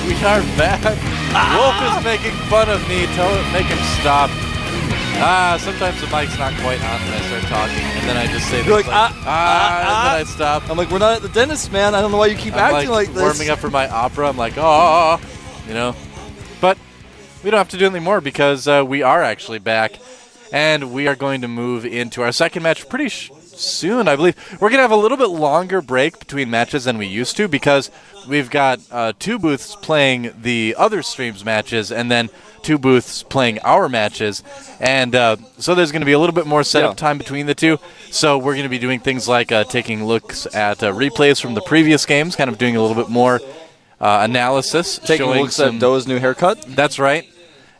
We are back. Wolf is making fun of me. Make him stop. Sometimes the mic's not quite on when I start talking, and then I just say, You're like, and then I stop. I'm like, we're not at the dentist, man. I don't know why you keep acting like this. Warming up for my opera. I'm like, oh, you know. But we don't have to do anything more because we are actually back, and we are going to move into our second match pretty soon, I believe. We're going to have a little bit longer break between matches than we used to because we've got 2 booths playing the other streams' matches and then 2 booths playing our matches. And so there's going to be a little bit more setup time between the two. So we're going to be doing things like taking looks at replays from the previous games, kind of doing a little bit more analysis. Taking looks at Doe's new haircut? That's right.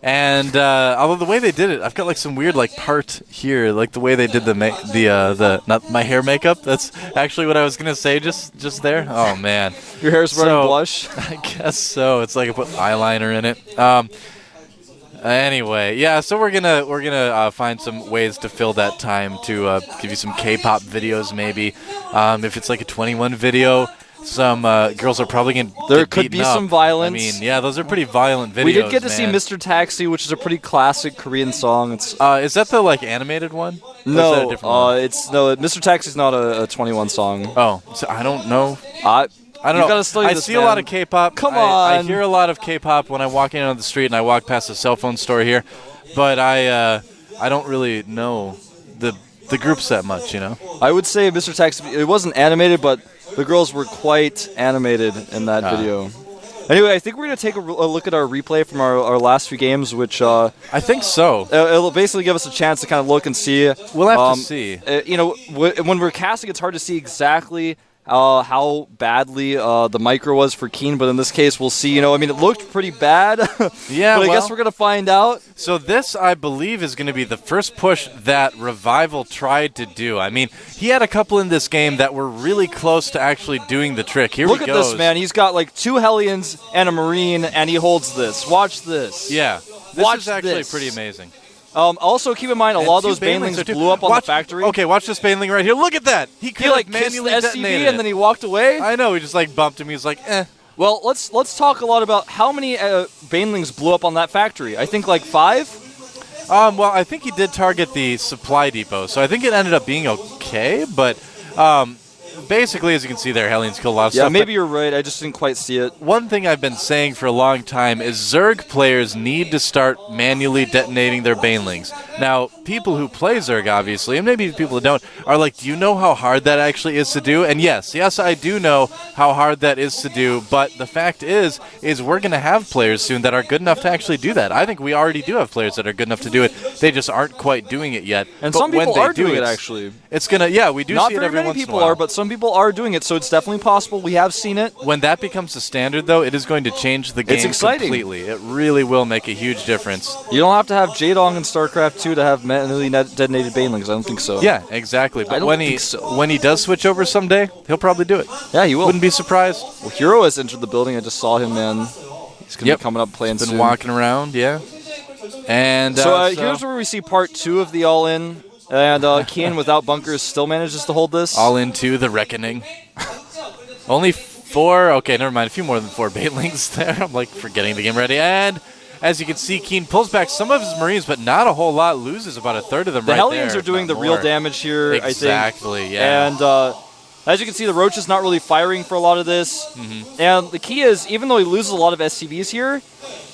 And although the way they did it, I've got like some weird like part here, like the way they did the not my hair makeup. That's actually what I was gonna say just there. Oh man, your hair's running blush. I guess so. It's like I put eyeliner in it. Anyway, yeah. So we're gonna find some ways to fill that time to give you some K-pop videos maybe. If it's like a 21 video. Some girls are probably going to There could be some violence. I mean, yeah, those are pretty violent videos. We did get to see Mr. Taxi, which is a pretty classic Korean song. It's is that the like animated one? No, Mr. Taxi's not a 21 song. Oh, so I don't know. I don't know. I see a lot of K-pop. Come on. I hear a lot of K-pop when I walk in on the street and I walk past a cell phone store here, but I don't really know the groups that much, you know. I would say Mr. Taxi. It wasn't animated, but the girls were quite animated in that video. Anyway, I think we're going to take a look at our replay from our last few games, which... I think so. It'll basically give us a chance to kind of look and see. We'll have to see. When we're casting, it's hard to see exactly how badly the micro was for Keen, but in this case, we'll see. It looked pretty bad. Yeah, but I guess we're going to find out. So this, I believe, is going to be the first push that Revival tried to do. I mean, he had a couple in this game that were really close to actually doing the trick. Here Look he at goes. this, man. He's got like 2 Hellions and a Marine, and he holds this. Watch this. Yeah. This is actually pretty amazing. Also, keep in mind, a lot of those banelings blew up on the factory. Okay, watch this baneling right here. Look at that. He like manually kissed the SCV detonated and then he walked away. I know. He just like bumped him. He was like, eh. Well, let's talk a lot about how many banelings blew up on that factory. I think like 5. Well, I think he did target the supply depot, so I think it ended up being okay. But basically, as you can see there, Hellions kill a lot of stuff. Yeah, maybe you're right. I just didn't quite see it. One thing I've been saying for a long time is Zerg players need to start manually detonating their banelings. Now, people who play Zerg, obviously, and maybe people who don't, are like, do you know how hard that actually is to do? And yes, I do know how hard that is to do, but the fact is we're going to have players soon that are good enough to actually do that. I think we already do have players that are good enough to do it. They just aren't quite doing it yet. And but some people when are they do doing it, actually. It's going to, yeah, we do Not see it very every many once in a people while. are, but some people are doing it, so it's definitely possible. We have seen it. When that becomes the standard, though, it is going to change the game completely. It really will make a huge difference. You don't have to have Jaedong in StarCraft 2 to have manually detonated banelings. I don't think so. Yeah, exactly. But when he does switch over someday, he'll probably do it. Yeah, he will. Wouldn't be surprised. Well, Hero has entered the building. I just saw him, man. He's going to be coming up playing soon. Been walking around, yeah. And so here's where we see part 2 of the All-In. And Keen, without bunkers, still manages to hold this. All into the reckoning. Only 4. Okay, never mind. A few more than 4 banelings there. I'm like forgetting the game already. And as you can see, Keen pulls back some of his Marines, but not a whole lot. Loses about a third of them the right there. The Hellions are doing the real damage here, I think. Exactly, yeah. And as you can see, the Roach is not really firing for a lot of this. Mm-hmm. And the key is, even though he loses a lot of SCVs here,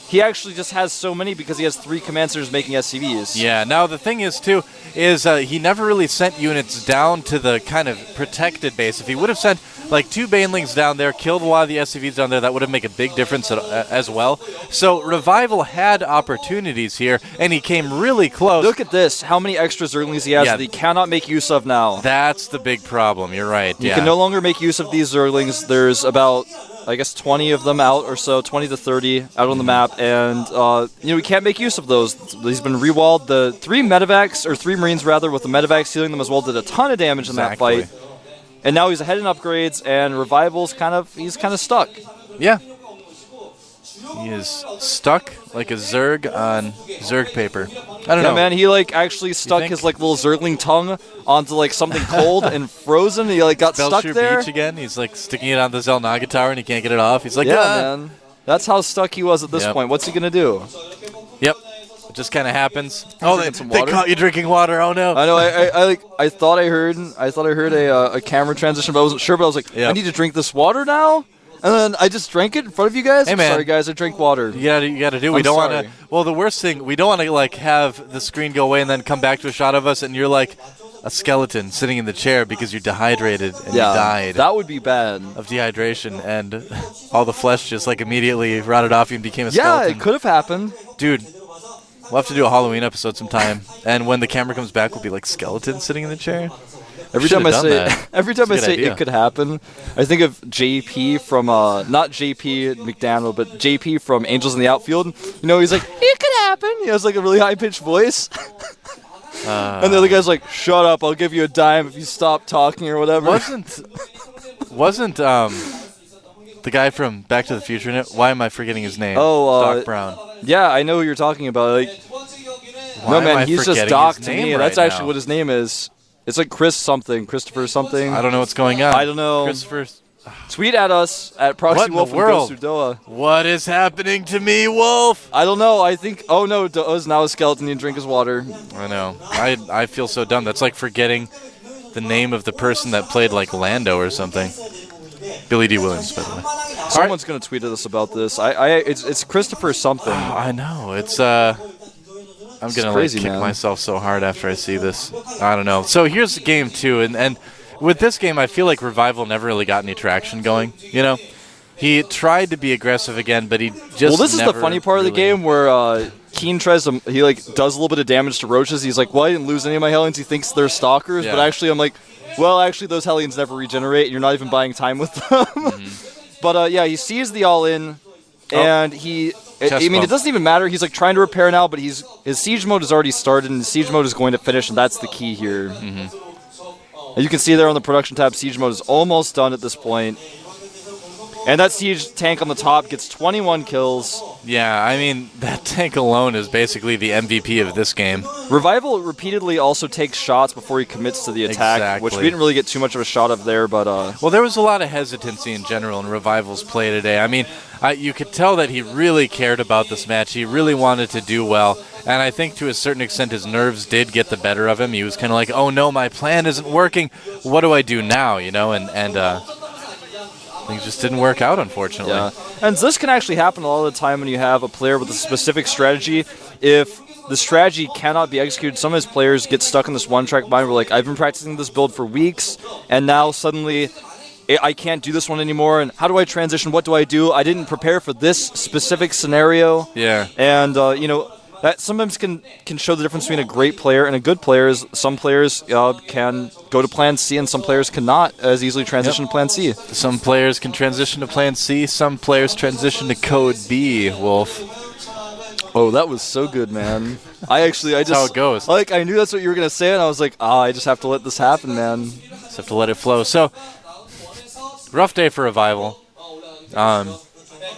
he actually just has so many because he has 3 command centers making SCVs. Yeah, now the thing is, too, is he never really sent units down to the kind of protected base. If he would have sent like 2 banelings down there, killed a lot of the SCVs down there, that would have made a big difference as well. So Revival had opportunities here, and he came really close. Look at this, how many extra Zerglings he has that he cannot make use of now. That's the big problem, you're right. You can no longer make use of these Zerglings. There's about, I guess, 20 of them out or so, 20 to 30 out on the map, and we can't make use of those. He's been rewalled. The 3 Marines rather, with the medevacs healing them as well, did a ton of damage in that fight. And now he's ahead in upgrades, and Revival's kind of stuck. Yeah. He is stuck like a Zerg on Zerg paper. I don't know. Yeah, man, he like actually stuck think? his like little Zergling tongue onto like something cold and frozen. He like got stuck Belshire there. Beach again. He's like sticking it on the Zelnaga tower and he can't get it off. He's like, Yeah, ah. man. That's how stuck he was at this Yep. point. What's he gonna do? Yep. It just kind of happens. Oh, they some water? caught you drinking water. Oh no. I know. I thought I heard a camera transition, but I wasn't sure. But I was like, Yep. I need to drink this water now. And then I just drank it in front of you guys. Hey, man. Sorry, guys. I drank water. You gotta do. We I'm don't want sorry. to. Well, the worst thing, we don't want to like have the screen go away and then come back to a shot of us, and you're like a skeleton sitting in the chair because you're dehydrated and you died That would be bad. of dehydration, and all the flesh just like immediately rotted off you and became a Yeah, skeleton. it could have happened. Dude, we'll have to do a Halloween episode sometime, and when the camera comes back, we'll be like skeletons sitting in the chair. Every Should've time I done say, that. every time I That's a good say idea. it could happen, I think of JP from not JP McDaniel, but JP from Angels in the Outfield. You know, he's like, it could happen. He has like a really high pitched voice, and the other guy's like, shut up, I'll give you a dime if you stop talking or whatever. Wasn't the guy from Back to the Future in it? Why am I forgetting his name? Oh, Doc Brown. Yeah, I know who you're talking about. Like, Why no am man, I he's just forgetting Doc his to name me. right That's actually now? what his name is. It's like Chris something, Christopher something. I don't know what's going on. I don't know. Christopher. Tweet at us at What Proxy in Wolf the and world? Ghost Doa. What is happening to me, Wolf? I don't know. I think. Oh no, Doa's now a skeleton. You drink his water. I know. I feel so dumb. That's like forgetting the name of the person that played like Lando or something. Billy D. Williams, by the way. Someone's gonna tweet at us about this. It's Christopher something. I know. It's I'm gonna like crazy, kick man. myself so hard after I see this. I don't know. So here's game 2, and with this game, I feel like Revival never really got any traction going. You know, he tried to be aggressive again, but he just Well, this is the never funny part of the really- game where Keen tries to he like does a little bit of damage to roaches. He's like, well, I didn't lose any of my Hellions. He thinks they're stalkers, but Yeah. actually, I'm like, well, actually, those Hellions never regenerate, and you're not even buying time with them. But yeah, he sees the all-in, and he. Chest I mean, bump. it doesn't even matter. He's like trying to repair now, but his siege mode has already started, and his siege mode is going to finish, and that's the key here. And you can see there on the production tab, siege mode is almost done at this point. And that siege tank on the top gets 21 kills. Yeah, I mean that tank alone is basically the MVP of this game. Revival repeatedly also takes shots before he commits to the attack, which we Exactly. didn't really get too much of a shot of there, but Well, there was a lot of hesitancy in general in Revival's play today. I mean, you could tell that he really cared about this match. He really wanted to do well. And I think to a certain extent his nerves did get the better of him. He was kind of like, oh no, my plan isn't working. What do I do now? You know, and things just didn't work out, unfortunately. yeah. And this can actually happen a lot of the time when you have a player with a specific strategy. If the strategy cannot be executed, some of his players get stuck in this one-track mind where, like, I've been practicing this build for weeks, and now suddenly I can't do this one anymore, and how do I transition? What do I do? I didn't prepare for this specific scenario. Yeah. And, you know, that sometimes can show the difference between a great player and a good player. Is some players can go to Plan C, and some players cannot as easily transition to Plan C. Some players can transition to Plan C. Some players transition to Code B, Wolf. Oh, that was so good, man. I just how it goes. Like, I knew that's what you were gonna say, and I was like, I just have to let this happen, man. Just have to let it flow. So, rough day for Revival.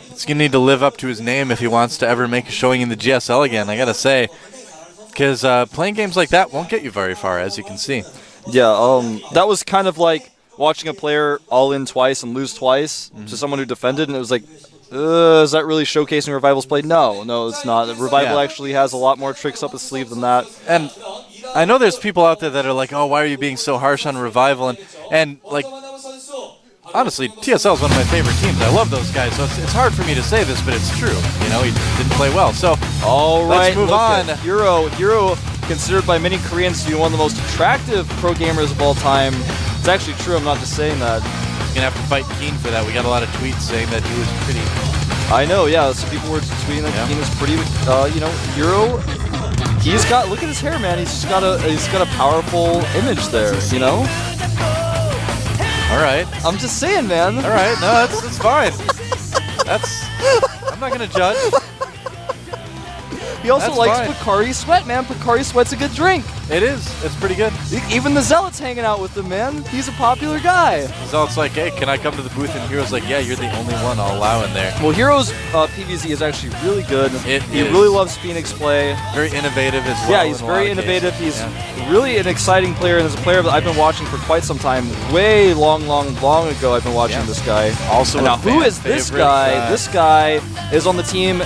He's going to need to live up to his name if he wants to ever make a showing in the GSL again, I got to say. Because playing games like that won't get you very far, as you can see. Yeah, that was kind of like watching a player all in twice and lose twice to someone who defended, and it was like, is that really showcasing Revival's play? No, it's not. Revival Yeah. actually has a lot more tricks up his sleeve than that. And I know there's people out there that are like, oh, why are you being so harsh on Revival? And like, honestly, TSL is one of my favorite teams. I love those guys, so it's hard for me to say this, but it's true. You know, he didn't play well. So, All right, let's move look on. at Hero, considered by many Koreans to be one of the most attractive pro gamers of all time. It's actually true. I'm not just saying that. You're going to have to fight Keen for that. We got a lot of tweets saying that he was pretty. I know, yeah. Some people were tweeting that Yeah. Keen was pretty. Hero. He's got. Look at his hair, man. He's got a powerful image there. You know. All right. I'm just saying, man. All right. No, that's fine. I'm not going to judge. He also That's likes fine. Pocari Sweat, man. Pocari Sweat's a good drink. It is. It's pretty good. Even the Zealot's hanging out with him, man. He's a popular guy. Zealot's like, hey, can I come to the booth? And Hero's like, yeah, you're the only one I'll allow in there. Well, Hero's PvZ is actually really good. He really loves Phoenix play. Very innovative as well. Yeah, he's very innovative. He's really an exciting player, and as a player that I've been watching for quite some time, way long ago I've been watching this guy. Also, now who is this guy? This guy is on the team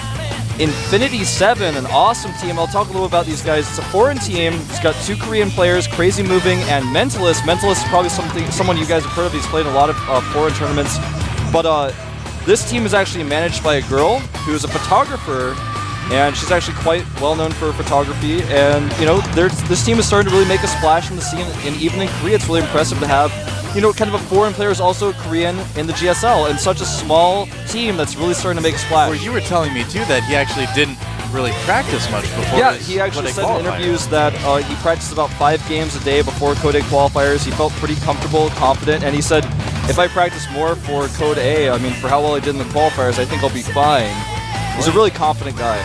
Infinity 7, an awesome team. I'll talk a little about these guys. It's a foreign team. It's got 2 Korean players, CrazymoviNG and Mentalist. Mentalist is probably someone you guys have heard of. He's played in a lot of foreign tournaments. But this team is actually managed by a girl who is a photographer, and she's actually quite well known for photography. And you know, this team is starting to really make a splash in the scene, and even in Korea, it's really impressive to have, you know, kind of a foreign player is also Korean in the GSL, and such a small team that's really starting to make a splash. Well, you were telling me too that he actually didn't really practice much before. Yeah, he actually said in interviews that he practiced about 5 games a day before Code A qualifiers. He felt pretty comfortable, confident, and he said, if I practice more for Code A, I mean, for how well I did in the qualifiers, I think I'll be fine. He's a really confident guy.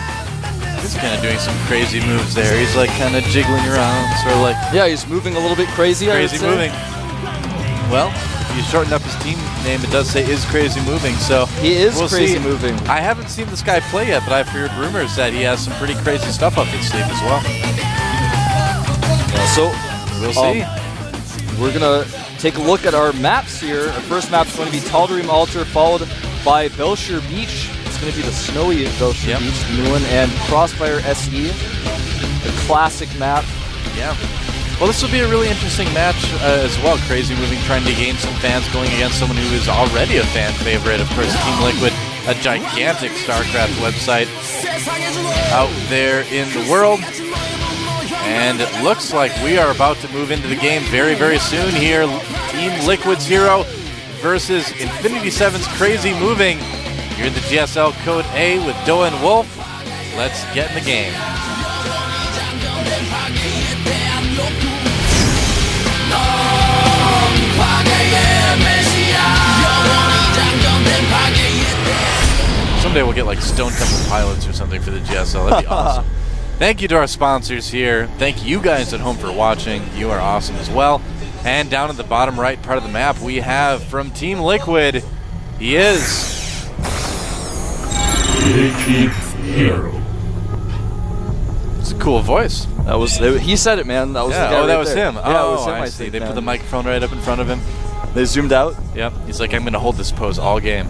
He's kind of doing some crazy moves there. He's like kind of jiggling around, sort of like... Yeah, he's moving a little bit crazy, Crazy moving. Well, if you shorten up his team name, it does say is CrazymoviNG, so he is we'll CrazymoviNG. I haven't seen this guy play yet, but I've heard rumors that he has some pretty crazy stuff up his sleeve as well. Yeah, so we'll see. We're gonna take a look at our maps here. Our first map is going to be Tal'Darim Altar, followed by Belshire Beach. It's going to be the snowy Belshire Beach, the new one, and Crossfire SE, the classic map. Yeah. Well, this will be a really interesting match as well. CrazymoviNG trying to gain some fans going against someone who is already a fan favorite. Of course, Team Liquid, a gigantic Starcraft website out there in the world. And it looks like we are about to move into the game very, very soon here. Team Liquid's Hero versus Infinity 7's CrazymoviNG. You're in the GSL Code A with Doa and Wolf. Let's get in the game. Someday we'll get like Stone Temple Pilots or something for the GSL. That'd be awesome. Thank you to our sponsors here. Thank you guys at home for watching. You are awesome as well. And down at the bottom right part of the map, we have from Team Liquid, he is... Hero. It's a cool voice. That was he said it, man. That was the guy right that was there. him. Yeah, it was him. I see. They put the microphone right up in front of him. They zoomed out. Yep. He's like, I'm going to hold this pose all game.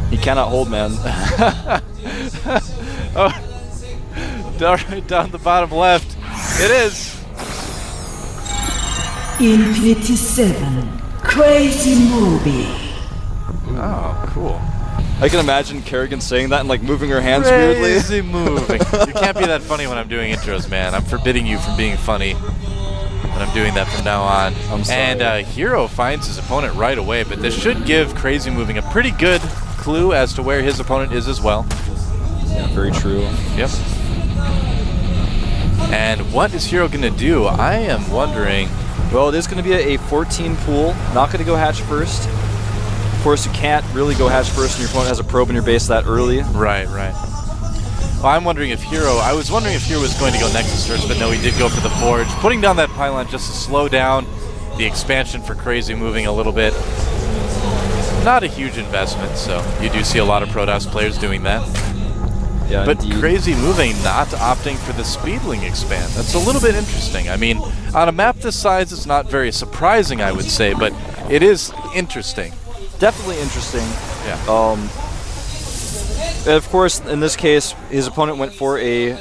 He cannot hold, man. Right down the bottom left. It is. Infinity 7, CrazymoviNG. Oh, cool. I can imagine Kerrigan saying that and like moving her hands weirdly. CrazymoviNG. You can't be that funny when I'm doing intros, man. I'm forbidding you from being funny when I'm doing that from now on. I'm sorry. And Hero finds his opponent right away, but this should give CrazymoviNG a pretty good clue as to where his opponent is as well. Yeah, very true. Yep. And what is Hero going to do? I am wondering. Well, it is going to be a 14 pool. Not going to go hatch first. Of course, you can't really go hatch first when your opponent has a probe in your base that early. Right. Well, I'm wondering if Hero... I was wondering if Hero was going to go Nexus first, but no, he did go for the Forge. Putting down that pylon just to slow down the expansion for CrazymoviNG a little bit. Not a huge investment, so you do see a lot of Protoss players doing that. Yeah, but indeed. CrazymoviNG not opting for the Speedling expand. That's a little bit interesting. I mean, on a map this size, it's not very surprising, I would say, but it is interesting. Definitely interesting. Yeah. Of course, in this case, his opponent went for a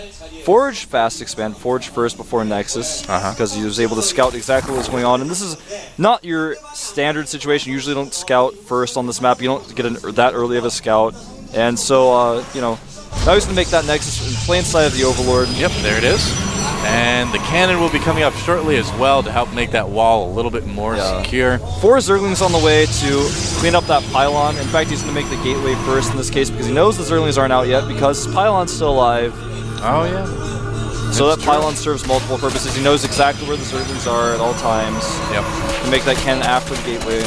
Forge fast expand, Forge first before Nexus, because he was able to scout exactly what was going on. And this is not your standard situation. You usually don't scout first on this map. You don't get that early of a scout. And so, you know, now he's going to make that Nexus in plain sight of the Overlord. Yep, there it is. And the cannon will be coming up shortly as well to help make that wall a little bit more secure. 4 Zerglings on the way to clean up that pylon. In fact, he's going to make the gateway first in this case because he knows the Zerglings aren't out yet because his pylon's still alive. Oh, yeah. So that pylon serves multiple purposes. He knows exactly where the Zerglings are at all times. Yep. To make that cannon after the gateway.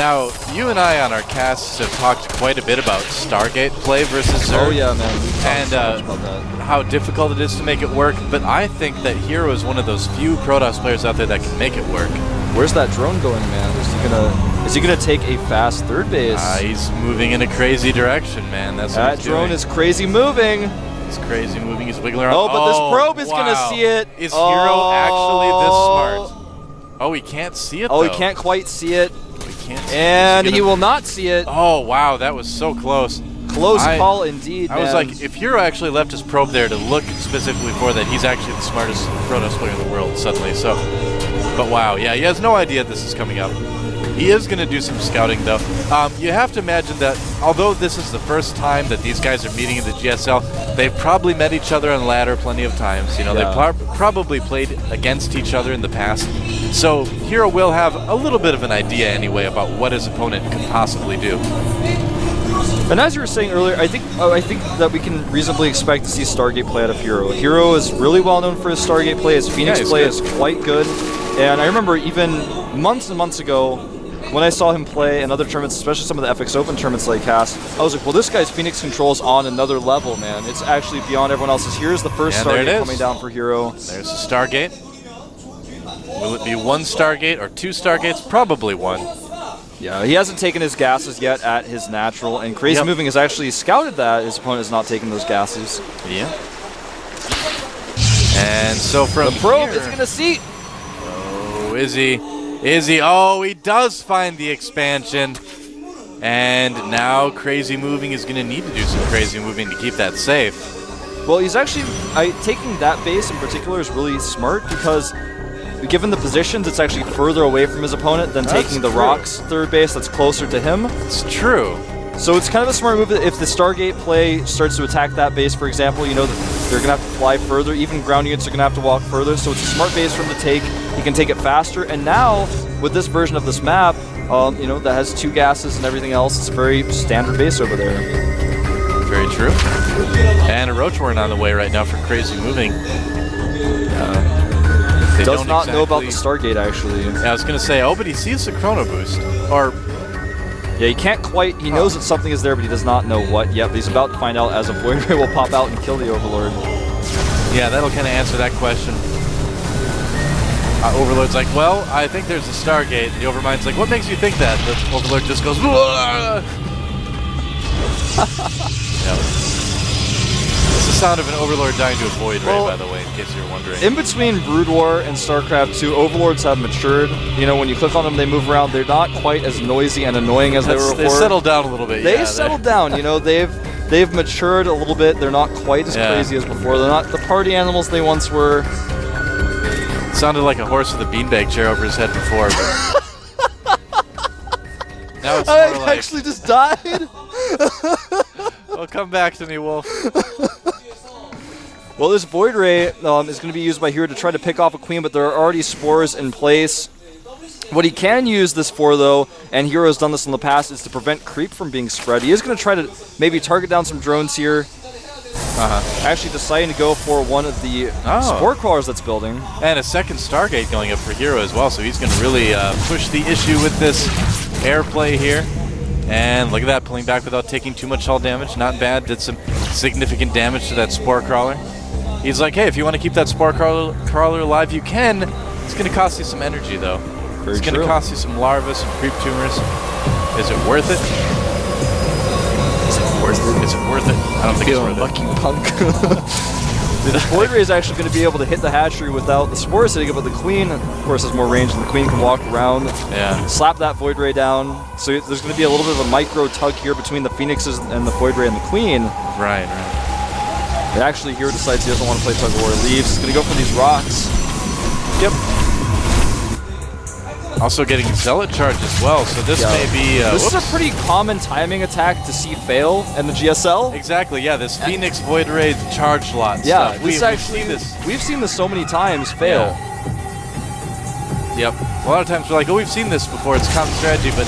Now, you and I on our casts have talked quite a bit about Stargate play versus Zerg. Oh yeah, man. We've talked And so much about that. how difficult it is to make it work, but I think that Hero is one of those few Protoss players out there that can make it work. Where's that drone going, man? Is he gonna take a fast third base? He's moving in a crazy direction, man. That's what That he's drone doing. is crazy moving. He's crazy moving. He's wiggling around. Oh, but this probe is gonna see it. Is Hero actually this smart? Oh, he can't see it, Oh, though. he can't quite see it. He can't see it. And Is he will not see it. Oh, wow. That was so close. Close call indeed, I was man. like, if Hero actually left his probe there to look specifically for that, he's actually the smartest Protoss player in the world suddenly. So, but wow, yeah, he has no idea this is coming up. He is going to do some scouting, though. You have to imagine that although this is the first time that these guys are meeting in the GSL, they've probably met each other on ladder plenty of times. You know, Yeah. they've probably played against each other in the past. So Hero will have a little bit of an idea anyway about what his opponent could possibly do. And as you were saying earlier, I think that we can reasonably expect to see Stargate play out of Hero. Hero is really well known for his Stargate play. His Phoenix he's play good. is quite good. And I remember even months and months ago, when I saw him play in other tournaments, especially some of the FX Open tournaments like cast, I was like, well, this guy's Phoenix control is on another level, man. It's actually beyond everyone else's. Here's the first Yeah, there it Stargate is. coming down for Hero. There's a Stargate. Will it be one Stargate or two Stargates? Probably one. Yeah, he hasn't taken his gases yet at his natural, and CrazymoviNG has actually scouted that his opponent is not taking those gases. Yeah. And so from The probe here, is going to see. oh, is he? Is he? Oh, he does find the expansion. And now CrazymoviNG is going to need to do some crazy moving to keep that safe. Well, he's actually taking that base in particular is really smart because given the positions, it's actually further away from his opponent than That's taking the true. Rocks third base that's closer to him. It's true. So it's kind of a smart move if the Stargate play starts to attack that base, for example, you know that they're going to have to fly further. Even ground units are going to have to walk further. So it's a smart base for him to take. He can take it faster. And now, with this version of this map, you know, that has two gases and everything else, it's a very standard base over there. Very true. And a Roach Warren on the way right now for CrazymoviNG. They Does don't not know about the exactly- Stargate, actually. Yeah, I was going to say, oh, but he sees the Chrono Boost. Or, Yeah, he can't quite. He knows that something is there, but he does not know what yet. But he's about to find out as a Void Ray will pop out and kill the Overlord. yeah, that'll kind of answer that question. Overlord's like, well, I think there's a Stargate. The Overmind's like, what makes you think that? The Overlord just goes, "Whoa!" Yep. It's the sound of an Overlord dying to a Void Ray, Well, by the way, in case you're wondering. In between Brood War and StarCraft 2, Overlords have matured. You know, when you click on them, they move around. They're not quite as noisy and annoying as they were They before. settled down a little bit. They yeah, settled down. You know, they've matured a little bit. They're not quite as Yeah. crazy as before. They're not the party animals they once were. It sounded like a horse with a beanbag chair over his head before. But now it's I more like, actually just died. oh, come back to me, Wolf. Well, this Void Ray is going to be used by Hero to try to pick off a queen, but there are already spores in place. What he can use this for, though, and Hero has done this in the past, is to prevent creep from being spread. He is going to try to maybe target down some drones here. Actually deciding to go for one of the spore crawlers that's building. And a second Stargate going up for Hero as well, so he's going to really push the issue with this airplay here. And look at that, pulling back without taking too much hull damage. Not bad, did some significant damage to that spore crawler. He's like, hey, if you want to keep that spore crawler alive, you can. It's going to cost you some energy, though. It's going to cost you some larvae, some creep tumors. Is it worth it? Is it worth it? Is it worth it? I don't think it's worth it. Lucky punk. The Void Ray is actually going to be able to hit the hatchery without the spores hitting it, but the Queen, of course, has more range, and the Queen can walk around, Yeah. slap that Void Ray down. So there's going to be a little bit of a micro tug here between the Phoenixes and the Void Ray and the Queen. Right. And actually, Hero decides he doesn't want to play tug of war. Leaves. He's going to go for these rocks. Yep. Also getting Zealot charge as well, so this may be... this is a pretty common timing attack to see fail in the GSL. Exactly, yeah, this Phoenix Void Ray charge lot Yeah, stuff. we've seen this so many times fail. Yeah. Yep. A lot of times we're like, oh, we've seen this before, it's common strategy, but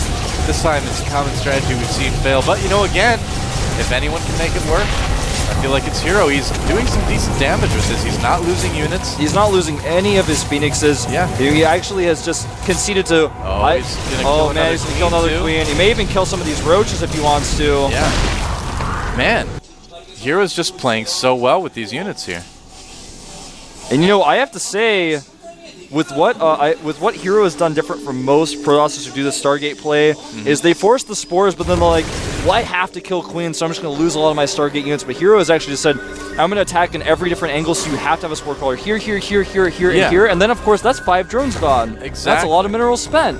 this time it's common strategy we've seen fail. But, you know, again, if anyone can make it work, I feel like it's Hero. He's doing some decent damage with this. He's not losing units. He's not losing any of his Phoenixes. Yeah. He actually has just conceded to... He's gonna kill another queen. He may even kill some of these roaches if he wants to. Yeah. Man, Hero's just playing so well with these units here. And you know, I have to say, with what Hero has done different from most Protoss who do the Stargate play, is they force the spores, but then they're like, well, I have to kill queens, so I'm just going to lose a lot of my Stargate units. But Hero has actually just said, I'm going to attack in every different angle, so you have to have a spore caller here, here, here, here, here, and here. And then, of course, that's 5 drones gone. Exactly. That's a lot of minerals spent.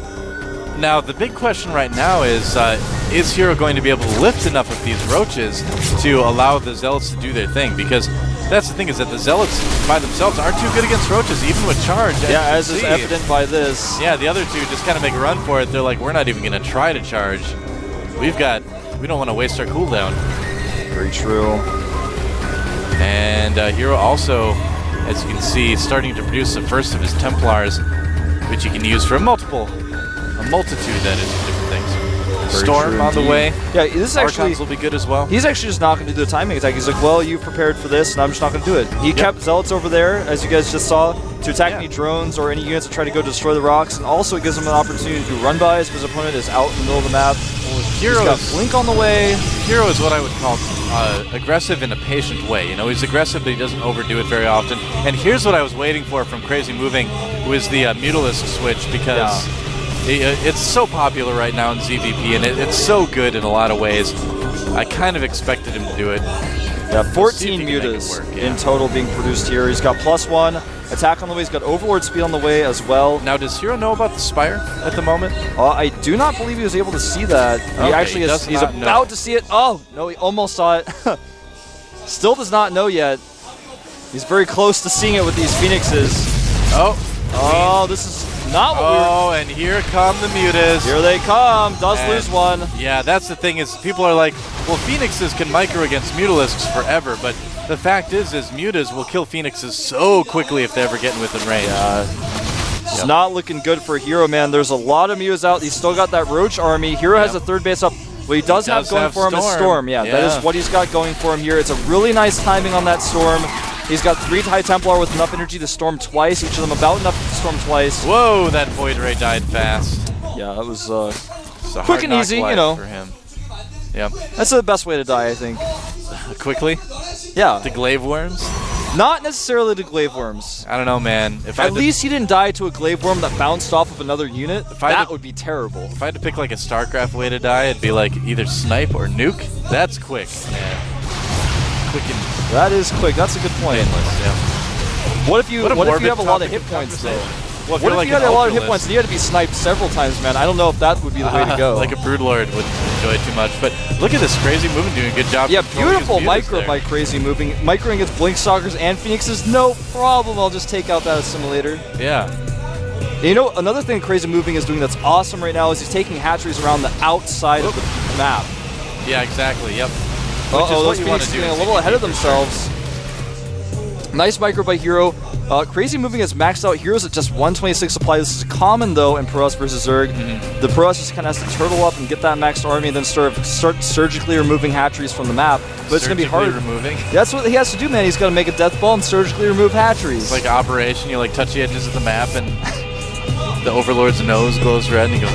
Now, the big question right now is Hero going to be able to lift enough of these roaches to allow the Zealots to do their thing? Because that's the thing, is that the Zealots by themselves aren't too good against roaches, even with charge. Yeah, as is evident by this. Yeah, the other two just kind of make a run for it. They're like, we're not even going to try to charge. We don't want to waste our cooldown. Very true. And Hero also, as you can see, starting to produce the first of his Templars, which he can use for a multitude that is of different things. Very Storm on the way. Yeah, this is actually... Archons will be good as well. He's actually just not going to do the timing attack. He's like, well, you've prepared for this, and I'm just not going to do it. He kept Zealots over there, as you guys just saw, to attack any drones or any units that try to go destroy the rocks, and also it gives him an opportunity to do run-bys if his opponent is out in the middle of the map. He's got Blink on the way. Hero is what I would call aggressive in a patient way. You know, he's aggressive, but he doesn't overdo it very often. And here's what I was waiting for from CrazymoviNG, was the Mutalisk switch, because... it's so popular right now in ZVP, and it's so good in a lot of ways. I kind of expected him to do it. Yeah, 14 mutas in total being produced here. He's got +1 attack on the way. He's got Overlord speed on the way as well. Now, does Hero know about the Spire at the moment? I do not believe he was able to see that. He actually is. He's about to see it. Oh, no, he almost saw it. Still does not know yet. He's very close to seeing it with these Phoenixes. Oh, this is not what we were... and here come the mutas. Here they come. Does lose one. Yeah, that's the thing, is people are like, well, Phoenixes can micro against Mutalisks forever, but the fact is mutas will kill Phoenixes so quickly if they ever get within range. It's not looking good for Hero, man. There's a lot of mutas out. He's still got that Roach army. Hero has a third base up. What he does have going for him is Storm. Yeah, that is what he's got going for him here. It's a really nice timing on that Storm. He's got 3 High Templar with enough energy to storm twice, each of them about enough to storm twice. Whoa, that Void Ray died fast. Yeah, that was quick and easy, you know. For him. Yep. That's the best way to die, I think. Quickly? Yeah. The Glaive Worms? Not necessarily the Glaive Worms. I don't know, man. At least he didn't die to a Glaive Worm that bounced off of another unit. That would be terrible. If I had to pick like a Starcraft way to die, it'd be like either Snipe or Nuke. That's quick, man. That is quick. That's a good point. What if you have a lot of hit points, though? What if you had a lot of hit points and you had to be sniped several times, man? I don't know if that would be the way to go. Like a Broodlord would enjoy it too much. But look at this CrazymoviNG doing a good job. Yeah, beautiful micro by CrazymoviNG. Microing its Blinkstalkers and Phoenixes, no problem. I'll just take out that assimilator. Yeah. And you know, another thing CrazymoviNG is doing that's awesome right now is he's taking hatcheries around the outside of the map. Yeah, exactly. Yep. Those Phoenixes getting a little ahead of themselves. Nice micro by Hero. CrazymoviNG has maxed out Heroes at just 126 supply. This is common, though, in Protoss versus Zerg. The Protoss just kind of has to turtle up and get that maxed army and then start surgically removing hatcheries from the map. But it's going to be hard. Removing? That's what he has to do, man. He's got to make a death ball and surgically remove hatcheries. It's like Operation. You like touch the edges of the map and the Overlord's nose glows red and he goes,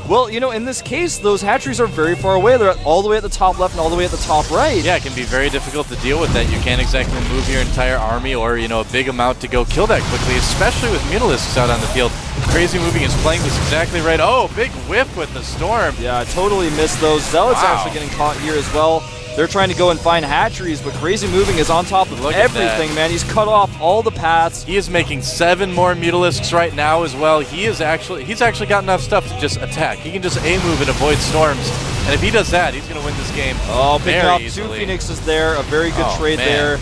Well, you know, in this case, those hatcheries are very far away. They're all the way at the top left and all the way at the top right. Yeah, it can be very difficult to deal with that. You can't exactly move your entire army or, you know, a big amount to go kill that quickly, especially with Mutalisks out on the field. CrazymoviNG is playing this exactly right. Oh, big whiff with the Storm. Yeah, I totally missed those. Zealots actually getting caught here as well. They're trying to go and find hatcheries, but CrazymoviNG is on top of everything, man. He's cut off all the paths. He is making 7 more Mutalisks right now as well. He's actually got enough stuff to just attack. He can just A-move and avoid storms. And if he does that, he's going to win this game. Oh, picking up 2 Phoenixes there. A very good trade there.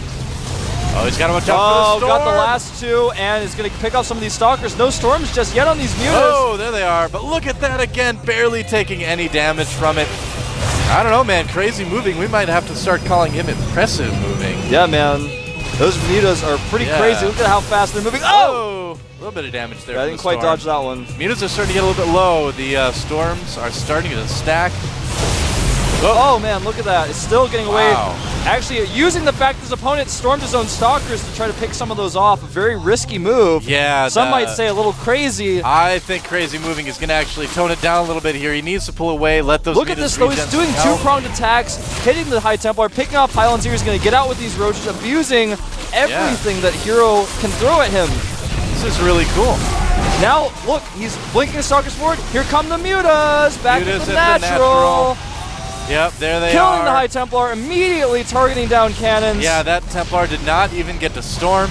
Oh, he's got to watch out for the storm. Got the last 2, and he's going to pick off some of these Stalkers. No storms just yet on these mutas. Oh, there they are. But look at that again, barely taking any damage from it. I don't know, man. CrazymoviNG, we might have to start calling him impressive moving. Yeah, man. Those mutas are pretty crazy. Look at how fast they're moving. Oh! A little bit of damage there. I didn't quite dodge that one. Mutas are starting to get a little bit low. The storms are starting to stack. Oh man, look at that. It's still getting away. Wow. Actually, using the fact his opponent stormed his own Stalkers to try to pick some of those off. A very risky move. Yeah. Some might say a little crazy. I think CrazymoviNG is going to actually tone it down a little bit here. He needs to pull away, let those Look at this though, he's doing two-pronged attacks, hitting the High Templar, picking off pylons here. He's going to get out with these roaches, abusing everything that Hero can throw at him. This is really cool. Now, look, he's blinking his Stalkers forward. Here come the Mutas, back Mutas at the at the natural. Yep, there they Killing are. the High Templar, immediately targeting down cannons. Yeah, that Templar did not even get to storm.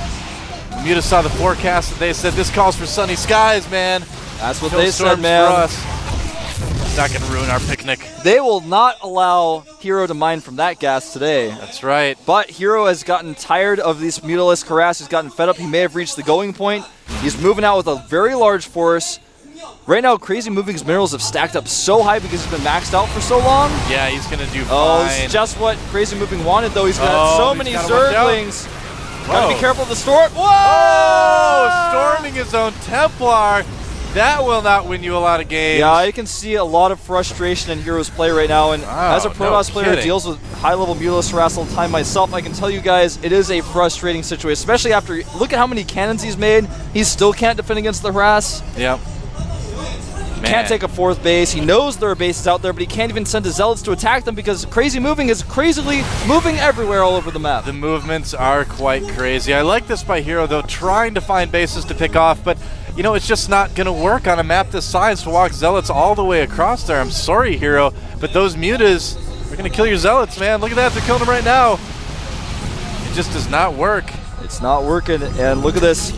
Muta saw the forecast and they said, this calls for sunny skies, man. That's what No they said, storms man. for us. It's not going to ruin our picnic. They will not allow Hero to mine from that gas today. That's right. But Hero has gotten tired of these Mutalisk harass. He's gotten fed up. He may have reached the going point. He's moving out with a very large force. Right now, CrazymoviNG's minerals have stacked up so high because he's been maxed out for so long. Yeah, he's going to do Oh, fine. this is just what CrazymoviNG wanted, though. He's got so many gotta watch out. Zerglings. Gotta be careful of the storm. Whoa! Oh, storming his own Templar. That will not win you a lot of games. Yeah, I can see a lot of frustration in Hero's play right now, and Wow, as a Protoss player who deals with high-level Mutalisk harass all the time myself, I can tell you guys it is a frustrating situation, especially after, look at how many cannons he's made. He still can't defend against the harass. Yep. Can't take a fourth base. He knows there are bases out there, but he can't even send his Zealots to attack them because CrazymoviNG is crazily moving everywhere all over the map. The movements are quite crazy. I like this by Hero, though, trying to find bases to pick off, but you know, it's just not going to work on a map this size to walk Zealots all the way across there. I'm sorry, Hero, but those Mutas are going to kill your Zealots, man. Look at that. They're killing them right now. It just does not work. It's not working, and look at this.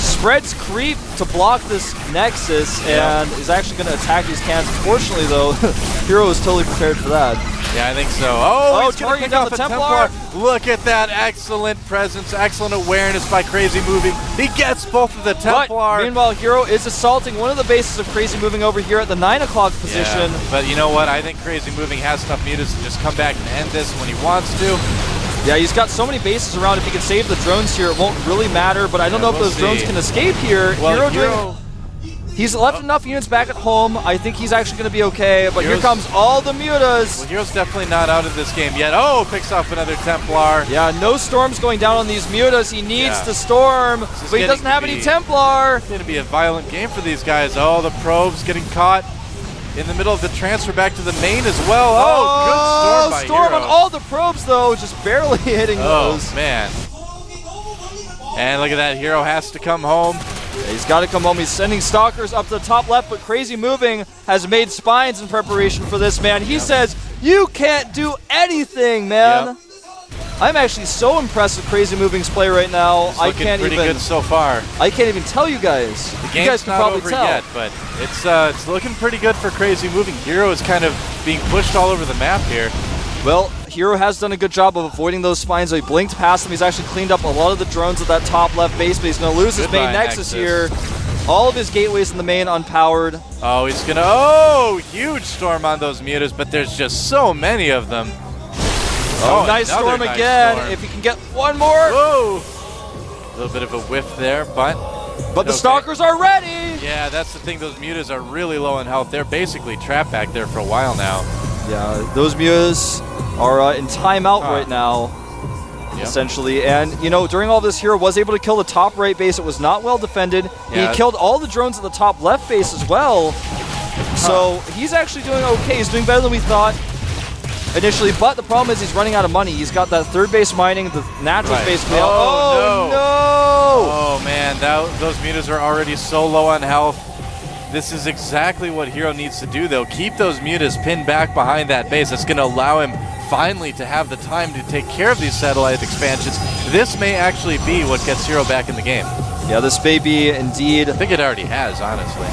Spreads creep to block this Nexus, and is actually going to attack these cannons. Unfortunately, though, Hero is totally prepared for that. Yeah, I think so. Oh, he's targeting pick down off the a Templar. Look at that excellent presence, excellent awareness by CrazymoviNG. He gets both of the Templar. But meanwhile, Hero is assaulting one of the bases of CrazymoviNG over here at the 9 o'clock position. Yeah, but you know what? I think CrazymoviNG has enough mutas to just come back and end this when he wants to. Yeah, he's got so many bases around. If he can save the drones here, it won't really matter. But I don't know if those drones can escape here. Well, He's left enough units back at home. I think he's actually going to be okay. But here comes all the Mutas. Well, Hero's definitely not out of this game yet. Oh, picks off another Templar. Yeah, no storms going down on these Mutas. He needs to storm, but he doesn't have any Templar. It's going to be a violent game for these guys. Oh, the probes getting caught in the middle of the transfer back to the main as well. Oh, good storm by Hero. On all the probes, though, just barely hitting those. Oh, man. And look at that. Hero has to come home. He's got to come home. He's sending Stalkers up to the top left, but CrazymoviNG has made spines in preparation for this, man. He says, you can't do anything, man. I'm actually so impressed with CrazymoviNG's play right now. It's looking pretty good so far. I can't even tell you guys. The game's you guys can not probably over tell. yet, but it's looking pretty good for CrazymoviNG. Hero is kind of being pushed all over the map here. Well, Hero has done a good job of avoiding those spines. So he blinked past them. He's actually cleaned up a lot of the drones at that top left base, but he's going to lose his main Nexus here. All of his gateways in the main unpowered. Oh, he's going to... huge storm on those Mutas, but there's just so many of them. Oh, nice storm again. Storm. If he can get one more. Whoa! A little bit of a whiff there, but the Stalkers are ready. Yeah, that's the thing. Those Mutas are really low in health. They're basically trapped back there for a while now. Yeah, those Mutas are in timeout right now, essentially. And, you know, during all this, Hero was able to kill the top right base. It was not well defended. He killed all the drones at the top left base as well. So he's actually doing okay. He's doing better than we thought initially, but the problem is he's running out of money. He's got that third base mining, the natural base. Oh, no! Oh, man, those Mutas are already so low on health. This is exactly what Hero needs to do, though. Keep those Mutas pinned back behind that base. That's going to allow him finally to have the time to take care of these satellite expansions. This may actually be what gets Hero back in the game. Yeah, this may be indeed. I think it already has, honestly.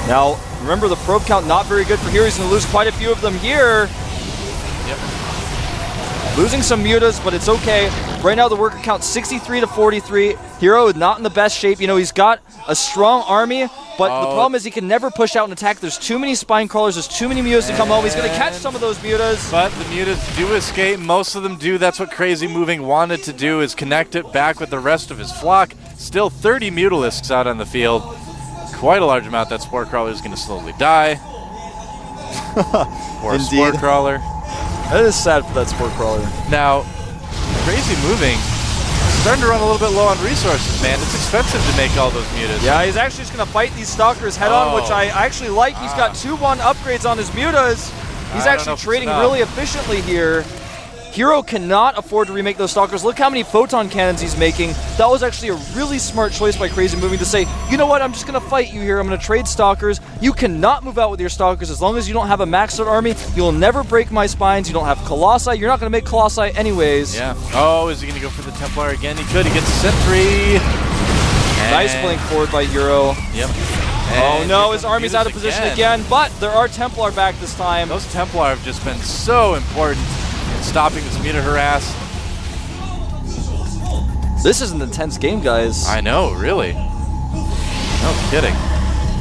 Now, remember the probe count not very good for Hero. He's going to lose quite a few of them here. Losing some Mutas, but it's okay. Right now, the worker count 63 to 43. Hero is not in the best shape. You know, he's got a strong army, but the problem is he can never push out and attack. There's too many spine crawlers. There's too many Mutas to come home. He's going to catch some of those Mutas. But the Mutas do escape. Most of them do. That's what CrazymoviNG wanted to do, is connect it back with the rest of his flock. Still 30 Mutalisks out on the field. Quite a large amount. That Spore Crawler is going to slowly die. Poor Spore Crawler. That is sad for that Sport Crawler. Now, CrazymoviNG starting to run a little bit low on resources, man. It's expensive to make all those mutas. Yeah, he's actually just going to fight these Stalkers head-on, which I actually like. He's got 2-1 upgrades on his mutas. He's actually trading really efficiently here. Hero cannot afford to remake those Stalkers. Look how many photon cannons he's making. That was actually a really smart choice by CrazymoviNG to say, you know what, I'm just going to fight you here. I'm going to trade Stalkers. You cannot move out with your Stalkers as long as you don't have a maxed out army. You'll never break my spines. You don't have Colossi. You're not going to make Colossi anyways. Yeah. Oh, is he going to go for the Templar again? He could. He gets a Sentry. Nice blink forward by Hero. Yep. Oh no, his army's out of position again, but there are Templar back this time. Those Templar have just been so important in stopping this muta harass. This is an intense game, guys. I know, really. No kidding.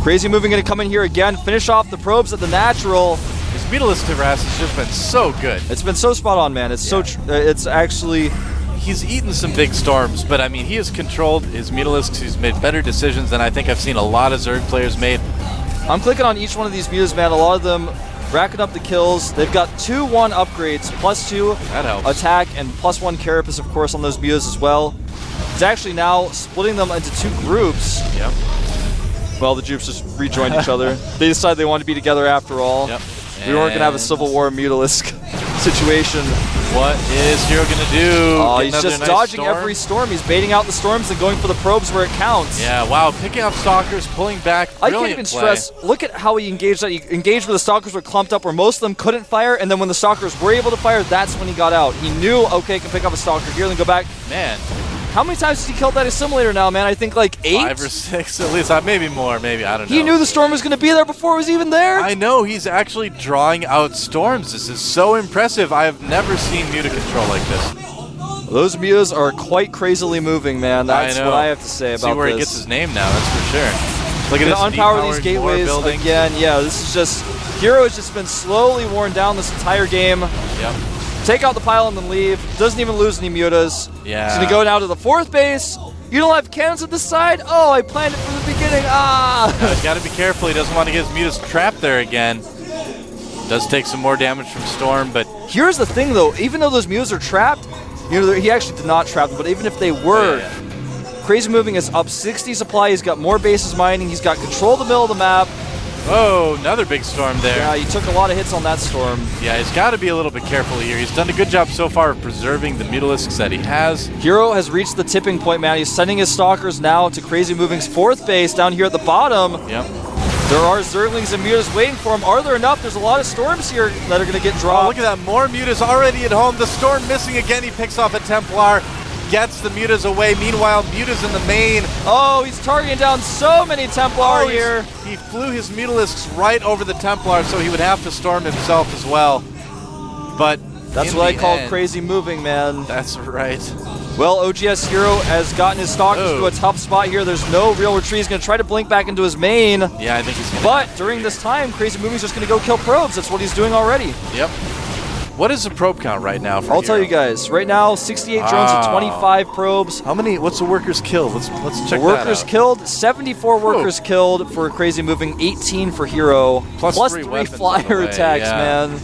CrazymoviNG going to come in here again, finish off the probes at the natural. His mutalist harass has just been so good. It's been so spot on, man. It's it's actually... He's eaten some big storms, but I mean, he has controlled his mutalisks. He's made better decisions than I think I've seen a lot of Zerg players made. I'm clicking on each one of these mutas, man. A lot of them racking up the kills. They've got 2-1 upgrades, +2 that helps. Attack, and +1 carapace, of course, on those mutas as well. He's actually now splitting them into 2 groups. Yep. Well, the Jupes just rejoined each other. They decided they wanted to be together after all. Yep. We weren't going to have a Civil War mutalisk situation. What is Hero going to do? Oh, he's just dodging every storm. He's baiting out the storms and going for the probes where it counts. Yeah, wow. Picking up Stalkers, pulling back. I can't even stress, look at how he engaged that. He engaged where the Stalkers were clumped up, where most of them couldn't fire, and then when the Stalkers were able to fire, that's when he got out. He knew, okay, I can pick up a Stalker here, then go back. Man. How many times has he killed that assimilator now, man? I think like 8? 5 or 6 at least. Maybe more, maybe. I don't know. He knew the storm was going to be there before it was even there. I know. He's actually drawing out storms. This is so impressive. I have never seen muta control like this. Those mutas are quite crazily moving, man. That's what I have to say about this. See where he gets his name now, that's for sure. Look at this. Unpower these gateways again. Yeah, this is just... Hero has just been slowly worn down this entire game. Yep. Take out the pile and then leave. Doesn't even lose any mutas. Yeah. He's going to go now to the 4th base. You don't have cannons at this side? Oh, I planned it from the beginning. Ah! He's got to be careful. He doesn't want to get his mutas trapped there again. Does take some more damage from Storm, but... Here's the thing, though. Even though those mutas are trapped, you know, he actually did not trap them, but even if they were, CrazymoviNG is up 60 supply. He's got more bases mining. He's got control of the middle of the map. Oh, another big storm there. Yeah, he took a lot of hits on that storm. Yeah, he's got to be a little bit careful here. He's done a good job so far of preserving the mutalisks that he has. Hero has reached the tipping point, man. He's sending his Stalkers now to CrazymoviNG's 4th base down here at the bottom. Yep. There are Zerglings and mutas waiting for him. Are there enough? There's a lot of storms here that are going to get dropped. Oh, look at that. More mutas already at home. The storm missing again. He picks off a Templar. Gets the mutas away. Meanwhile, mutas in the main. Oh, he's targeting down so many Templar here. He flew his mutalisks right over the Templar, so he would have to storm himself as well. But that's what I call CrazymoviNG, man. That's right. Well, OGS Hero has gotten his Stalkers to a tough spot here. There's no real retreat. He's going to try to blink back into his main. Yeah, I think he's going to. But during this time, CrazymoviNG's just going to go kill probes. That's what he's doing already. Yep. What is the probe count right now for I'll tell you guys. Right now, 68 drones and 25 probes. How many? What's the workers killed? Let's check that out. Workers killed, 74 workers killed for CrazymoviNG, 18 for Hero. Plus 3 flyer attacks, man.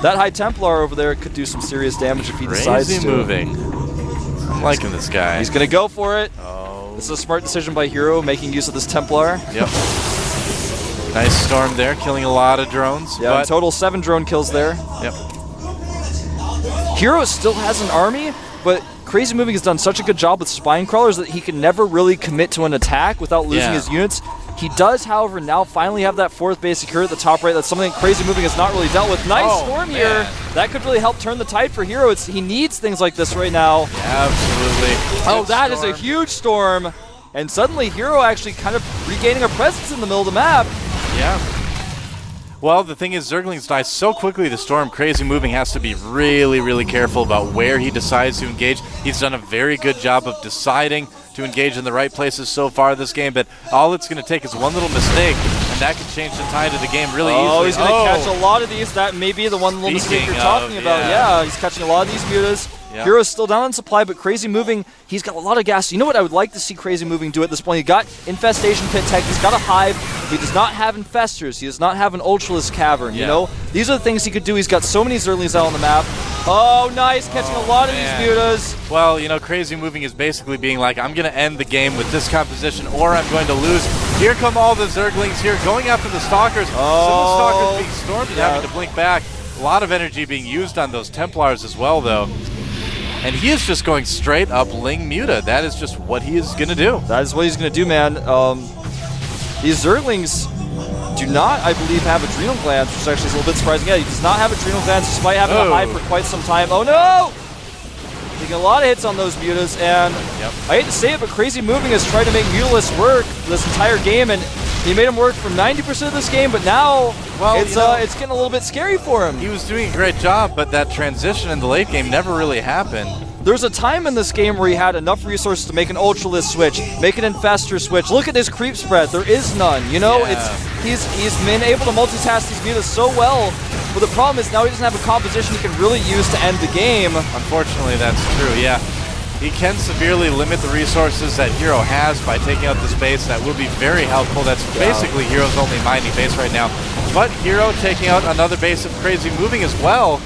That High Templar over there could do some serious damage if he decides to. CrazymoviNG. I'm liking this guy. He's going to go for it. Oh. This is a smart decision by Hero, making use of this Templar. Yep. Nice storm there, killing a lot of drones. Yeah, in total 7 drone kills there. Yep. Hero still has an army, but CrazymoviNG has done such a good job with spine crawlers that he can never really commit to an attack without losing his units. He does, however, now finally have that 4th base secure at the top right. That's something CrazymoviNG has not really dealt with. Nice storm here. That could really help turn the tide for Hero. He needs things like this right now. Yeah, absolutely. Oh, that is a huge storm. And suddenly Hero actually kind of regaining a presence in the middle of the map. Yeah. Well, the thing is, Zerglings die so quickly to storm. CrazymoviNG has to be really, really careful about where he decides to engage. He's done a very good job of deciding to engage in the right places so far this game, but all it's going to take is one little mistake, and that could change the tide of the game really easily. Oh, he's going to catch a lot of these. That may be the one little mistake you're talking about. Yeah, he's catching a lot of these mutas. Yeah. Hero's still down on supply, but CrazymoviNG, he's got a lot of gas. You know what I would like to see CrazymoviNG do at this point? He got Infestation Pit Tech, he's got a Hive, he does not have Infestors, he does not have an Ultralisk Cavern, you know? These are the things he could do. He's got so many Zerglings out on the map. Oh, nice, catching a lot of these mutas. Well, you know, CrazymoviNG is basically being like, I'm going to end the game with this composition or I'm going to lose. Here come all the Zerglings here going after the Stalkers. Some of the Stalkers being stormed and having to blink back. A lot of energy being used on those Templars as well, though. And he is just going straight up Ling Muta. That is just what he is going to do. That is what he's going to do, man. These Zerglings do not, I believe, have adrenal glands, which actually is a little bit surprising. Yeah, he does not have adrenal glands despite having a Hive for quite some time. Oh no! Taking a lot of hits on those mutas, and I hate to say it, but CrazymoviNG has tried to make Mutalisk work this entire game, and he made him work for 90% of this game, but now it's getting a little bit scary for him. He was doing a great job, but that transition in the late game never really happened. There's a time in this game where he had enough resources to make an Ultralisk switch, make an Infestor switch. Look at this creep spread. There is none. You know, he's been able to multitask these mutas so well, but the problem is now he doesn't have a composition he can really use to end the game. Unfortunately, that's true, yeah. He can severely limit the resources that Hero has by taking out this base. That will be very helpful. That's basically Hero's only mining base right now. But Hero taking out another base of CrazymoviNG as well.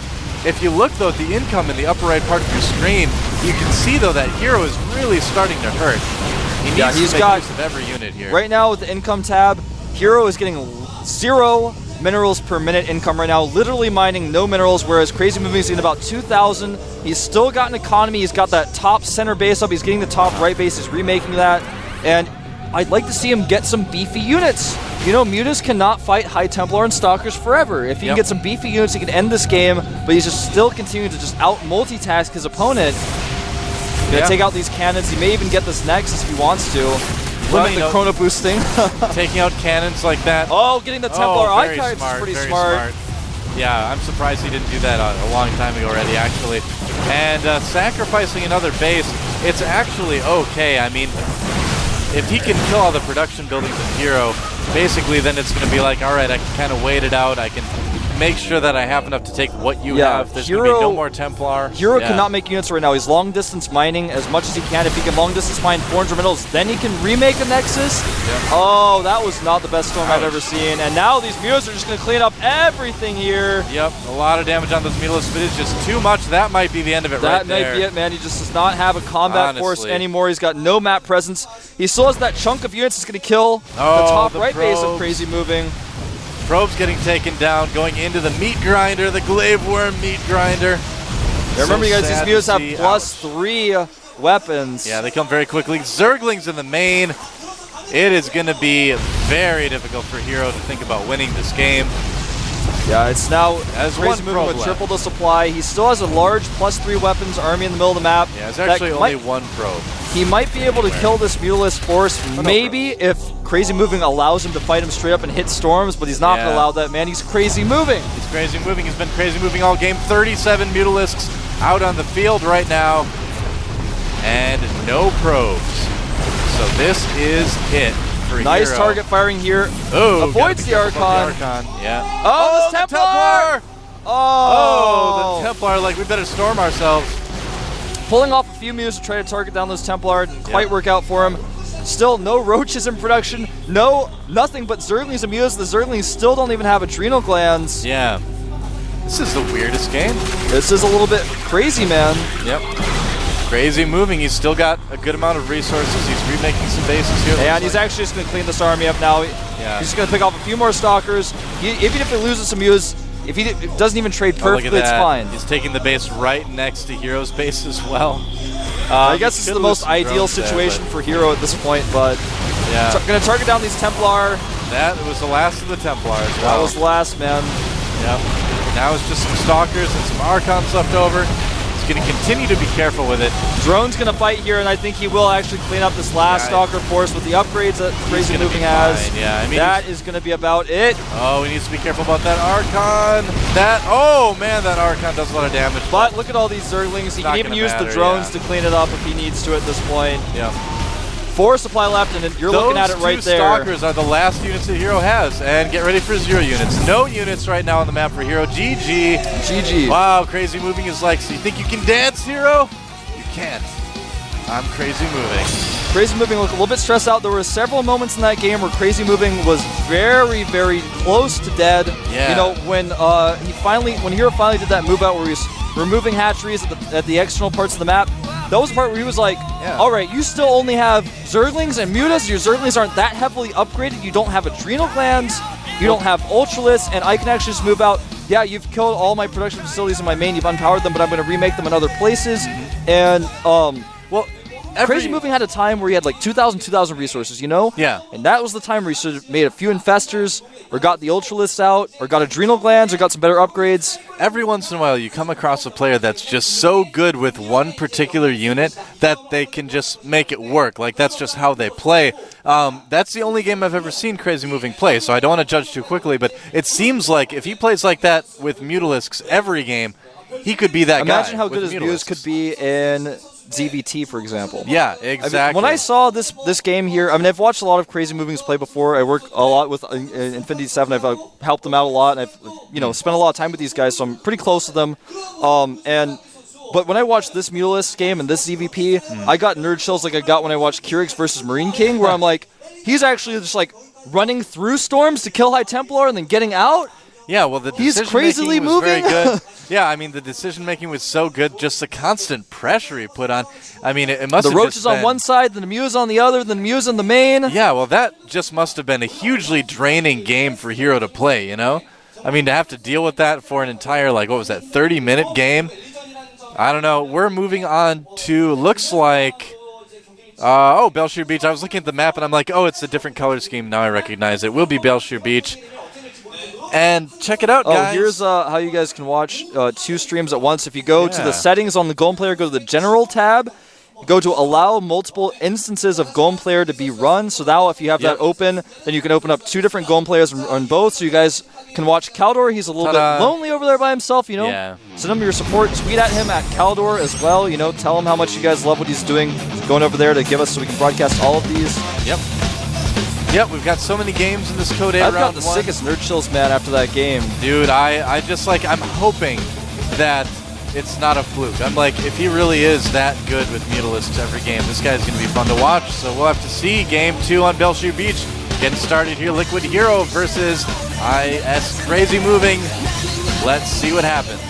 If you look, though, at the income in the upper right part of your screen, you can see, though, that Hero is really starting to hurt. He needs to make use of every unit here. Right now with the income tab, Hero is getting 0 minerals per minute income right now, literally mining no minerals, whereas CrazymoviNG is getting about 2,000. He's still got an economy. He's got that top center base up. He's getting the top right base. He's remaking that. And I'd like to see him get some beefy units. You know, mutas cannot fight High Templar and Stalkers forever. If he can get some beefy units, he can end this game, but he's just still continuing to just out-multitask his opponent. Gonna take out these cannons. He may even get this Nexus if he wants to. Limit the Chrono boosting. Taking out cannons like that. Oh, getting the Templar Archives is pretty smart. Yeah, I'm surprised he didn't do that a long time ago already, actually. And sacrificing another base, it's actually okay. I mean, if he can kill all the production buildings in Hero, basically then it's going to be like, all right, I can kind of wait it out. I can make sure that I have enough to take what you have. There's going to be no more Templar. Hero cannot make units right now. He's long distance mining as much as he can. If he can long distance mine 400 minerals, then he can remake a Nexus. Oh, that was not the best storm I've ever seen. And now these mutas are just going to clean up everything here. Yep, a lot of damage on those Mutas, but it's just too much. That might be the end of it right there. That might be it, man. He just does not have a combat force anymore. He's got no map presence. He still has that chunk of units that's going to kill the top right base of CrazymoviNG. Probes getting taken down, going into the meat grinder, the glaive worm meat grinder. Remember, you guys, these mutas have +3 weapons. Yeah, they come very quickly. Zerglings in the main. It is going to be very difficult for Hero to think about winning this game. Yeah, it's now as CrazymoviNG with triple the supply. He still has a large +3 weapons army in the middle of the map. Yeah, it's actually only one probe. He might be able to kill this Mutalisk force, maybe if CrazymoviNG allows him to fight him straight up and hit storms, but he's not going to allow that, man. He's CrazymoviNG. He's CrazymoviNG. He's been CrazymoviNG all game. 37 Mutalisks out on the field right now, and no probes. So this is it. Nice Hero. target firing here. Oh, avoids the Archon. Yeah. Oh, the Templar! Oh, the Templar, like, we better storm ourselves. Pulling off a few mutas to try to target down those Templar. Didn't quite work out for him. Still no roaches in production. Nothing but Zerglings and mutas. The Zerglings still don't even have adrenal glands. Yeah. This is the weirdest game. This is a little bit crazy, man. Yep. CrazymoviNG. He's still got a good amount of resources. He's remaking some bases here. And he's actually just going to clean this army up now. Yeah. He's just going to pick off a few more Stalkers. Even if he loses some mutas, if he doesn't even trade perfectly, it's fine. He's taking the base right next to Hero's base as well. I guess it's the most ideal situation for Hero at this point, but going to target down these Templar. That was the last of the Templars. That was the last, man. Yep. Now it's just some Stalkers and some Archons left over. He's going to continue to be careful with it. Drone's going to fight here, and I think he will actually clean up this last Stalker force with the upgrades that CrazymoviNG has. Yeah, I mean, that is going to be about it. Oh, he needs to be careful about that Archon. Oh man, that Archon does a lot of damage. But look at all these Zerglings. He can even use the drones to clean it up if he needs to at this point. Yeah. 4 supply left, and you're looking at it right Those there. two Stalkers are the last units that Hero has. And get ready for 0 units. No units right now on the map for Hero. GG. GG. Wow, Crazy Moving is like, so you think you can dance, Hero? You can't. I'm Crazy Moving. Crazy Moving looked a little bit stressed out. There were several moments in that game where Crazy Moving was very, very close to dead. Yeah. You know, when Hero finally did that move out where he was removing hatcheries at the external parts of the map, that was the part where he was like, all right, you still only have Zerglings and Mutas. Your Zerglings aren't that heavily upgraded. You don't have Adrenal Glands. You don't have Ultralists, and I can actually just move out. Yeah, you've killed all my production facilities in my main. You've unpowered them, but I'm going to remake them in other places. And, well, Crazy Moving had a time where he had like 2,000 resources, you know? Yeah. And that was the time where he should have made a few Infestors, or got the Ultralists out, or got Adrenal Glands, or got some better upgrades. Every once in a while, you come across a player that's just so good with one particular unit that they can just make it work. Like, that's just how they play. That's the only game I've ever seen Crazy Moving play, so I don't want to judge too quickly, but it seems like if he plays like that with Mutalisks every game, he could be that guy. Imagine how good his Muse could be in ZVT, for example. Yeah, exactly. I mean, when I saw this game here, I mean, I've watched a lot of Crazy Moving's play before. I work a lot with Infinity 7. I've helped them out a lot, and I've spent a lot of time with these guys, so I'm pretty close to them. But when I watched this Mutalist game and this ZVP, I got nerd chills like I got when I watched Kyrix versus Marine King, where I'm like, he's actually just like running through storms to kill High Templar and then getting out. Yeah, well, he's crazily was moving. Very good. Yeah, I mean, the decision-making was so good, just the constant pressure he put on. I mean, it must have The Roach just is on been, one side, then the Muse on the other, then the Muse on the main. Yeah, well, that just must have been a hugely draining game for Hero to play, you know? I mean, to have to deal with that for an entire, like, what was that, 30-minute game? I don't know. We're moving on to, looks like, Belshire Beach. I was looking at the map, and I'm like, oh, it's a different color scheme. Now I recognize it. Will be Belshire Beach. And check it out, guys. Oh, here's how you guys can watch 2 streams at once. If you go to the settings on the Golem Player, go to the General tab, go to Allow Multiple Instances of Golem Player to be run. So now if you have that open, then you can open up 2 different Golem Players and run both. So you guys can watch Caldor. He's a little bit lonely over there by himself, you know. Yeah. Send him your support. Tweet at him at Caldor as well. You know, tell him how much you guys love what he's doing, going over there to give us so we can broadcast all of these. Yep, we've got so many games in this Code 8 I've round got the 1. sickest nerd chills, man, after that game. Dude, I just, like, I'm hoping that it's not a fluke. I'm like, if he really is that good with Mutalisks every game, this guy's going to be fun to watch. So we'll have to see Game 2 on Belshire Beach. Getting started here, Liquid Hero versus IS Crazy Moving. Let's see what happens.